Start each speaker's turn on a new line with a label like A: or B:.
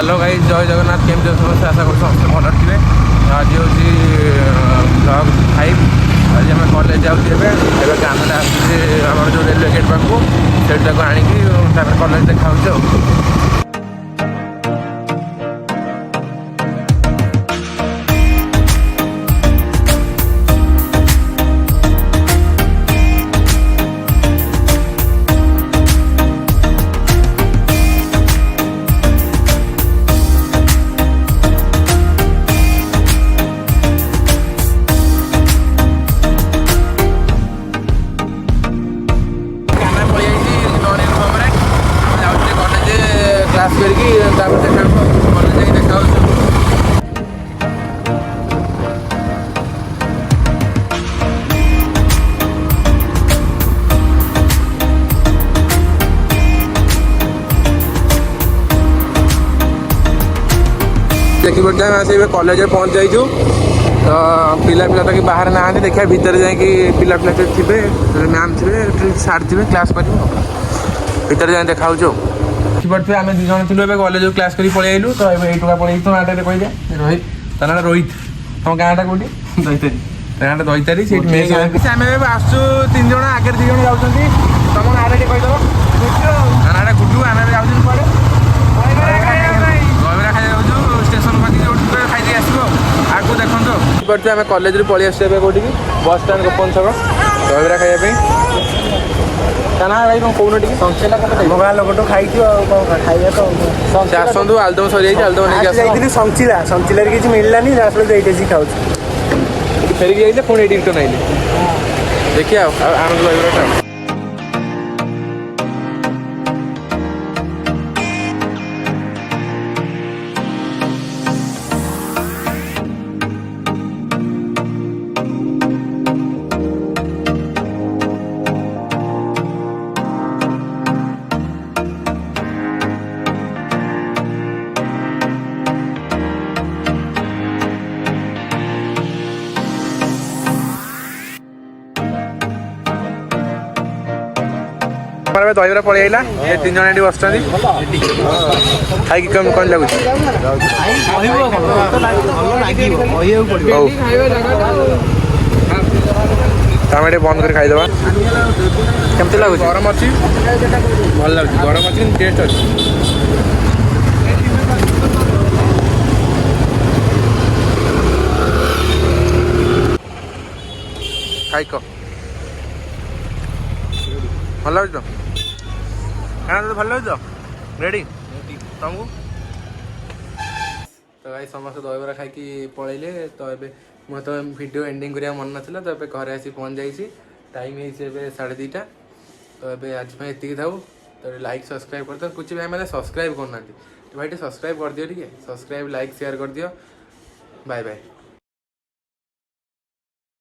A: Hello भाई जय जगन्नाथ केमती समस्त आशा कर समस्त भल थे। आज हूँ ब्लॉग 5। आज आम कॉलेज जाऊँगे गाँव आसुचे आम जो रेलवे गेट पाखु से आणिकी कॉलेज देखा। क्लास करके कॉलेज देखा। देखी पड़ता है से कॉलेज पहुँच जाइछु तो पिला पिला तो कि बाहर ना देखा भीतर जाकि पिला पिला थे मैम थे सार थे क्लास कर भीतर जाए देखा। देखिपे आम दु जन थी कॉलेज क्लास कर पलि आइलु तो ये टुका पलि तो नाटा कह रोहित तो ना रोहित तुम गाँटा कौटी दईतारी गाँटा दईतारी से आम आसु 3 जन आगे 2 जन जाऊँ तुम ना कहीदेव नाटा गुड्डू आम जाऊँ पड़े दहीबरा खाई जाऊँ स्टेशन पाखी जो खाई आसो आगे देखो। देखिपे आम कॉलेज पलि आसो कौटी बस स्टाण गोपन छक दहीबरा खाइबा ना भाई कौन कौन टी गाँ लोक खाई खाइबा तो आसतु आलदम सरी आलदम नहीं संचिला संचिल किसी मिललानी ये खाऊ फेरिक जाइए पुणी ये रिटर्न आइले देखिए आनंद दहीबरा। दहीबरा पलि आइला ये 3 जन ये बस खाई कौन कौन लगुच बंद कर खाईदे केमती लगुच गरम अच्छी भल लगुच गरम अच्छी टेस्ट अच्छी खाई क भल लगुच तो खाना तो भल लगुच रेडी तुमको तो भाई समस्त दहीबरा खाई पलैले तो ये मुझे तो वीडियो एंडिंग करा मन नाला तो घरे आसी पहुँच जाइए टाइम है 2:30 तो ये आज ये था तो लाइक सब्सक्राइब कर कुछ भाई मैंने सब्सक्राइब करना तो भाई सब्सक्राइब कर दियो ठीक है सब्सक्राइब लाइक शेयर कर दियो बाय बाय।